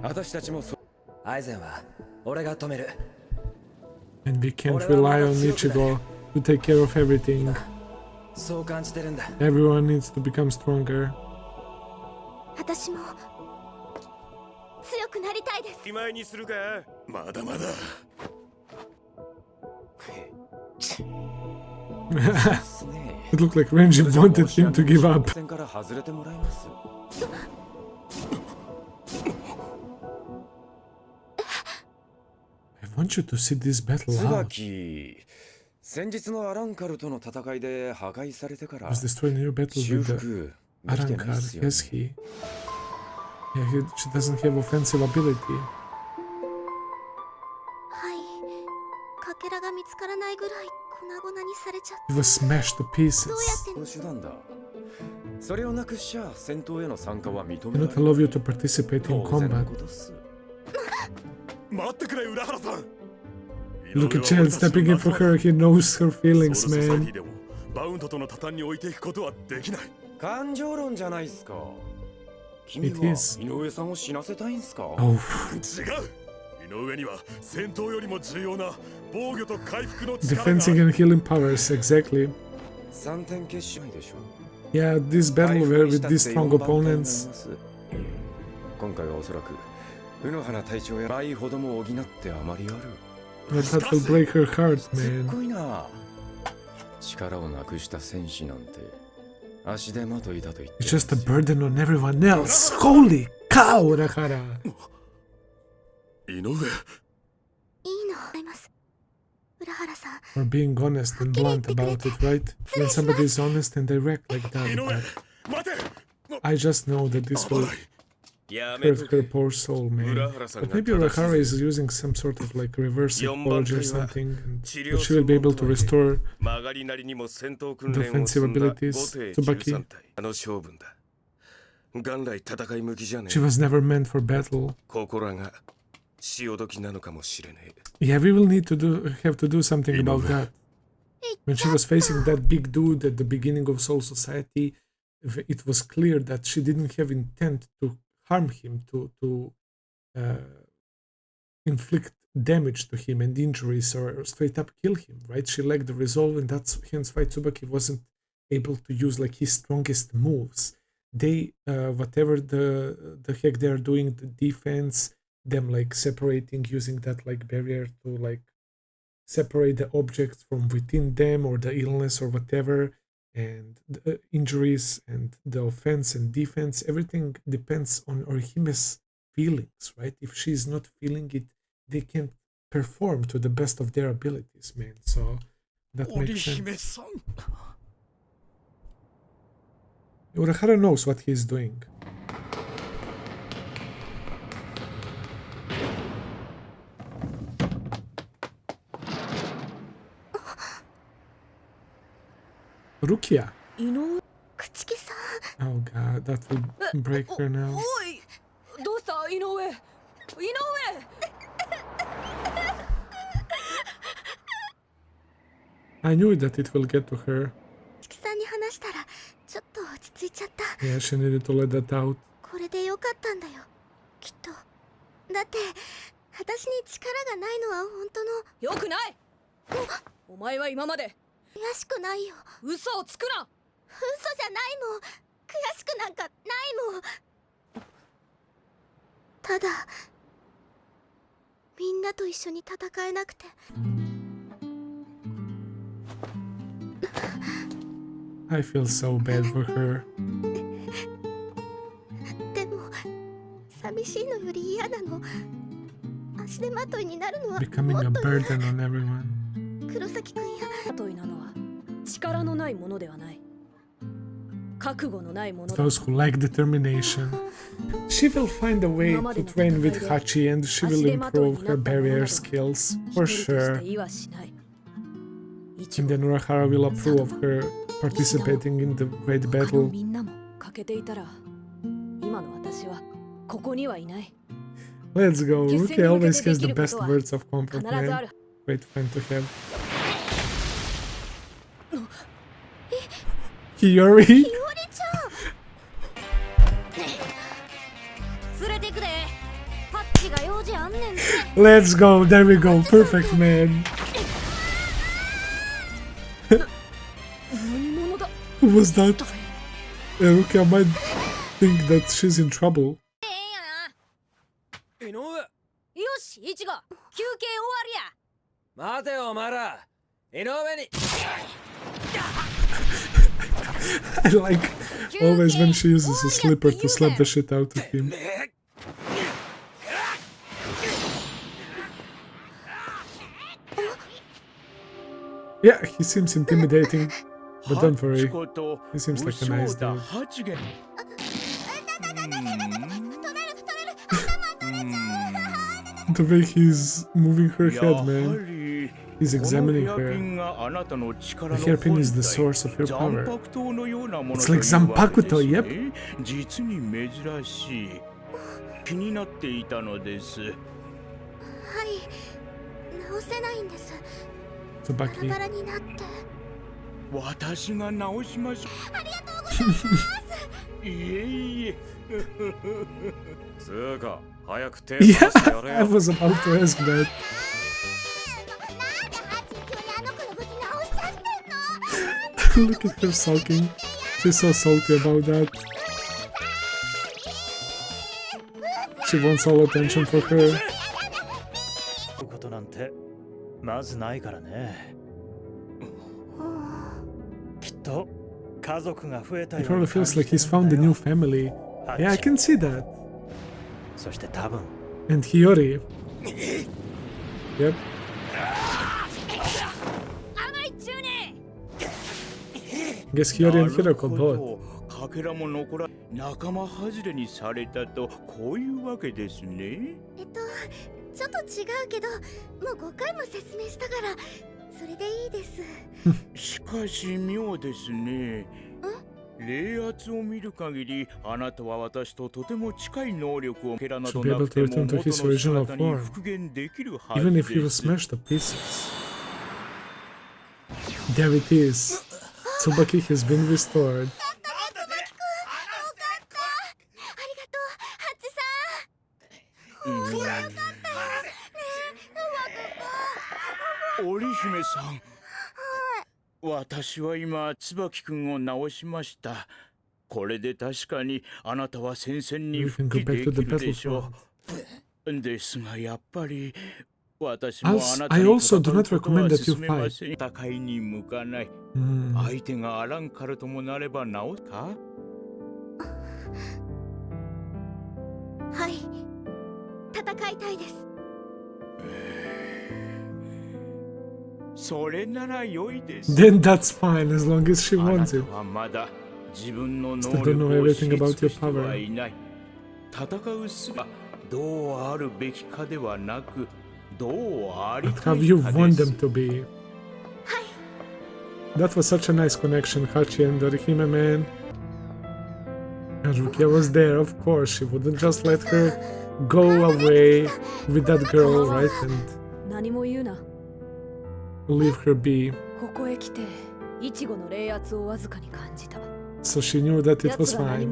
私たちもアイゼンは俺が止める。 And we can't rely on Ichigo to take care of everything. そう感じてるんだ。 Everyone needs to become stronger. 私も強くなりたいです。前にするか。まだまだ。It looked like Renji wanted him to give up. 戦から外れてもらいます。 I want you to see this battle out. Tsubaki、先日のアランカルとの戦いで破壊されてから Was destroyed in your battle 修 with the 復できてないっす Arankar. よね。 Yes, he. Yeah, she doesn't have offensive ability. はい。かけらが見つからないぐらい粉々にされちゃっ He was smashed to て。 pieces. どうやって手段だ。それをなくしちゃ戦闘への参加は認め I ら cannot れない。 allow you to participate in 当然の combat. ことっす。待ってくれ、浦原さん。 Look at Chad stepping in for her. He knows her feelings, man. バウンドとの戦いに置いていくことはできない。感情論じゃないっすか。君 It は is. 井上さんを死なせたいんすか。 Oh, 違う。井上には戦闘よりも重要な防御と回復の力があ defending る。 and healing powers, exactly. 3点決勝でしょ。 Yeah, this battle were with these strong opponents. 今回はおそらく宇原隊長や倍ほども補ってあまりある。 But that will break her heart, すっ man. ごいな。力をなくした戦士なんて足手まといだと言って。 It's just a burden on everyone else. Holy cow, Urahara. 井上。いいのあります。浦原さん。 For being honest and blunt about it, right? When somebody is honest and direct like that, 井上、 but 待て。 I just know that this will やめ hurt と her け。 poor soul, man. 浦原さん But が maybe 正しい Urahara is using some sort of like reverse 4番 psychology or 隊は something, and 治 that 療 she will be able to restore 曲がりなりにも戦闘訓練を defensive 積んだ abilities. 5 Tsubaki. 13体あの勝負だ。元来戦い向きじゃね She え。 was never meant for battle. ここらが潮時なのかもしれねえ。 Yeah, we will need to have to do something about that. When she was facing that big dude at the beginning of Soul Society, it was clear that she didn't have intent to harm him, to inflict damage to him and injuries or straight up kill him, right? She lacked the resolve, and that's hence why Tsubaki wasn't able to use like his strongest moves. They, whatever the heck they're doing, the defense, them like separating, using that like barrier to like separate the objects from within them or the illness or whatever, and the injuries and the offense and defense, everything depends on Orihime's feelings, right? If she's not feeling it, they can't perform to the best of their abilities, man. So that makes sense. Urahara knows what he's doing. Rukia. Oh god, that will break her now. I knew that it will get to her. Yeah, she needed to let that out. これでよかったんだよ、きっと。だって私に力がないのは本当の。よくない。お前は今まで悔しくないよ。嘘をつくな。嘘じゃないもん。悔しくなんかないもん。ただみんなと一緒に戦えなくて。I feel so bad for her. でも寂しいのより嫌なの。足手まといになるのはもっと嫌。 Becoming a burden on everyone. 黒崎くんや。まといなのは力のないものではない。覚悟のないものだ。 Those who lack determination. She will find a way to train with Hachi and she will improve her barrier skills, for sure. And then Urahara will approve of her participating in the great battle. Let's go. Rukia always has the best words of comfort, man. Great friend to have. Hiyori? Let's go. There we go. Perfect, man. Who was that? Rukia might think that she's in trouble. I like always when she uses a slipper to slap the shit out of him. Yeah, he seems intimidating, but don't worry, he seems like a nice dude. The way he's moving her head, man. He's examining her. The hairpin is the source of her power. It's like Zanpakuto, yep. Tsubaki. Yeah, I was about to ask that. Look at her sulking. She's so salty about that. She wants all attention for her. It probably feels like he's found a new family. Yeah, I can see that. And Hiyori. Yep. Guess Hiyori and Hiroko both. かけらも残ら仲間外れにされたとこういうわけですね。ちょっと違うけど、もう5回も説明したからそれでいいです。しかし妙ですね。冷圧を見る限り、あなたは私ととても近い能力を蹴らなどなくても元の姿に復元できるはずです。 Even if he was smashed to pieces. There it is. Tsubaki has been restored. Orihime さん、私は今椿くんを直しました。これで確かにあなたは戦線に復帰できるでしょう。ですがやっぱり私もあなたに戦うことは進めません。戦いに向かない。相手があらんからともなれば直すか？はい、戦いたいです。Then that's fine as long as she wants it. Still don't know everything about your power. But how you want them to be. That was such a nice connection, Hachi and Orihime, man. And Rukia was there, of course. She wouldn't just let her go away with that girl, right? And leave her be. So she knew that it was fine.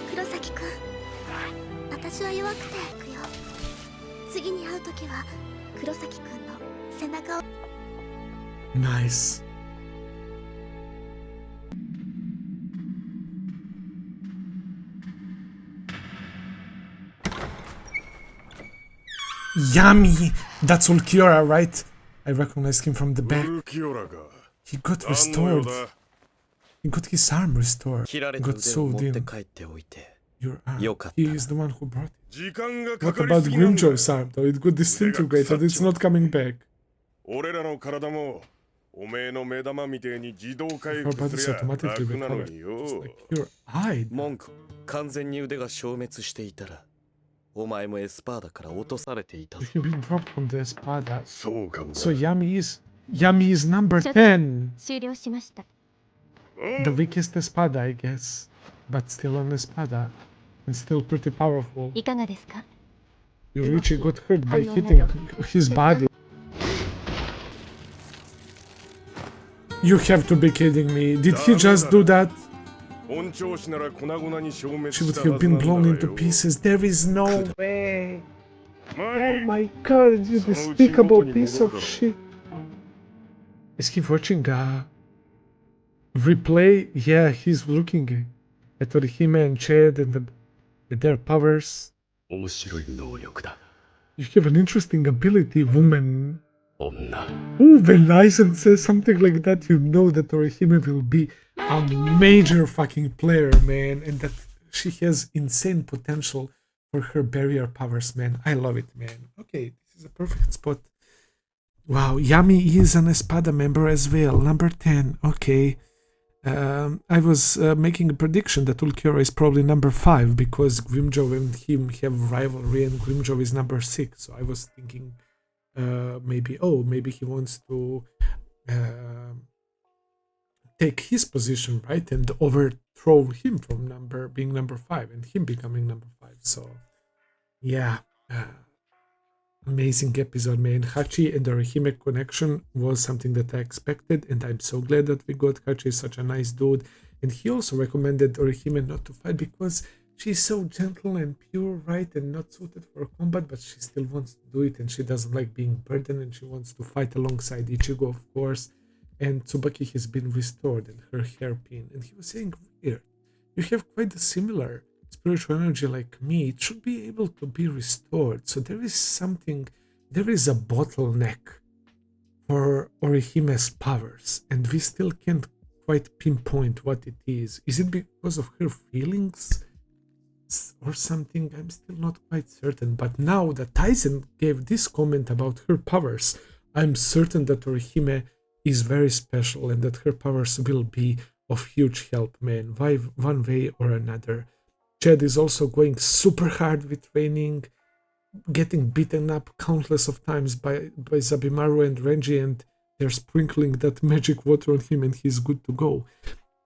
黒崎くん、私は弱くていくよ。次に会う時は黒崎くんの背中を。Nice. Yummy! That's Ulquiorra, right? I recognized him from the back. He got restored. He got his arm restored. He got sold in. Your arm. He is the one who brought it. What about Grimjoy's arm, though? It got disintegrated. It's not coming back. Our bodies automatically recover. Just like your eye. Marko, 完全に腕が消滅していたら、お前もエスパーダから落とされていたぞ。 You've been dropped from the espada. So Yami is number 10. 終了しました。 The weakest espada, I guess. But still an espada. And still pretty powerful. いかがですか？ Yorichi got hurt by hitting his body. You have to be kidding me. Did he just do that? She would have been blown into pieces. There is no way. Oh my god, you despicable piece of shit. Is he watching a replay? Yeah, he's looking at Orihime and Chad and their powers. You have an interesting ability, woman. Ooh, when Aizen says something like that, you know that Orihime will be a major fucking player, man, and that she has insane potential for her barrier powers, man. I love it, man. Okay, this is a perfect spot. Wow, Yami is an Espada member as well, number 10. Okay. I was making a prediction that Ulquiorra is probably number 5 because Grimjow and him have rivalry and Grimjow is number 6. So I was thinking maybe he wants to take his position, right, and overthrow him from being number 5 and him becoming number 5. So yeah, amazing episode, man. Hachi and the Orihime connection was something that I expected, and I'm so glad that we got. Hachi is such a nice dude, and he also recommended Orihime not to fight because she's so gentle and pure, right, and not suited for combat, but she still wants to do it, and she doesn't like being burdened, and she wants to fight alongside Ichigo, of course. And Tsubaki has been restored and her hairpin, and he was saying, weird, you have quite a similar spiritual energy like me, it should be able to be restored. So there is a bottleneck for Orihime's powers, and we still can't quite pinpoint what it is. Is it because of her feelings or something? I'm still not quite certain, but now that Aizen gave this comment about her powers, I'm certain that Orihime is very special and that her powers will be of huge help, man, one way or another. Chad is also going super hard with training, getting beaten up countless of times by Zabimaru and Renji, and they're sprinkling that magic water on him and he's good to go.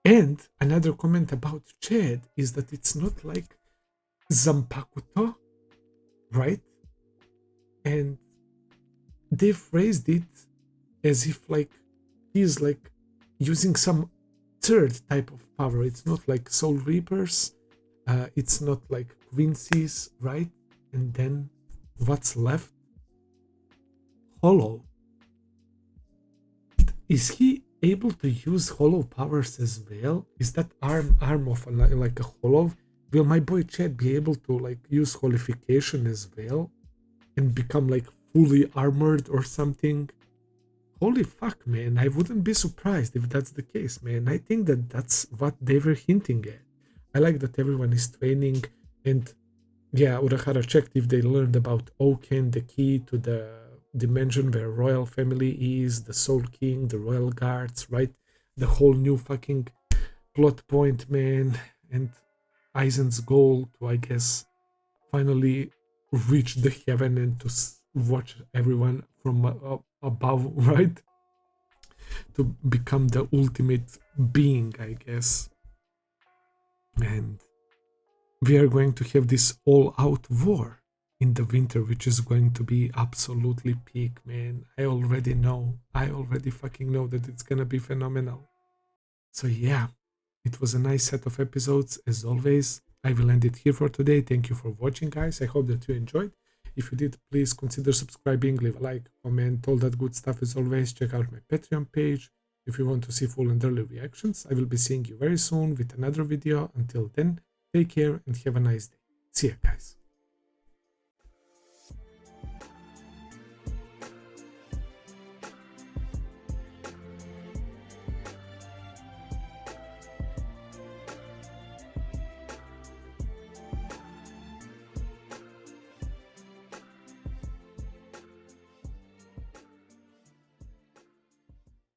And another comment about Chad is that it's not like Zanpakuto, right? And they phrased it as if like he's like using some third type of power. It's not like Soul Reapers. It's not like Quincy's, right? And then what's left? Hollow. Is he able to use hollow powers as well? Is that arm of like a hollow? Will my boy Chad be able to like use holification as well and become like fully armored or something? Holy fuck, man, I wouldn't be surprised if that's the case, man. I think that that's what they were hinting at. I like that everyone is training And yeah, Urahara checked if they learned about Oken, the key to the dimension where royal family is, the Soul King, the royal guards, right? The whole new fucking plot point, man. And Aizen's goal to, I guess, finally reach the heaven and to watch everyone from above, right? To become the ultimate being, I guess. And we are going to have this all-out war in the winter, which is going to be absolutely peak, man. I already fucking know that it's gonna be phenomenal. So yeah, it was a nice set of episodes as always. I will end it here for today. Thank you for watching, guys. I hope that you enjoyed. If you did, please consider subscribing, leave a like, comment, all that good stuff as always. Check out my Patreon page if you want to see full and early reactions. I will be seeing you very soon with another video. Until then, take care and have a nice day. See ya, guys.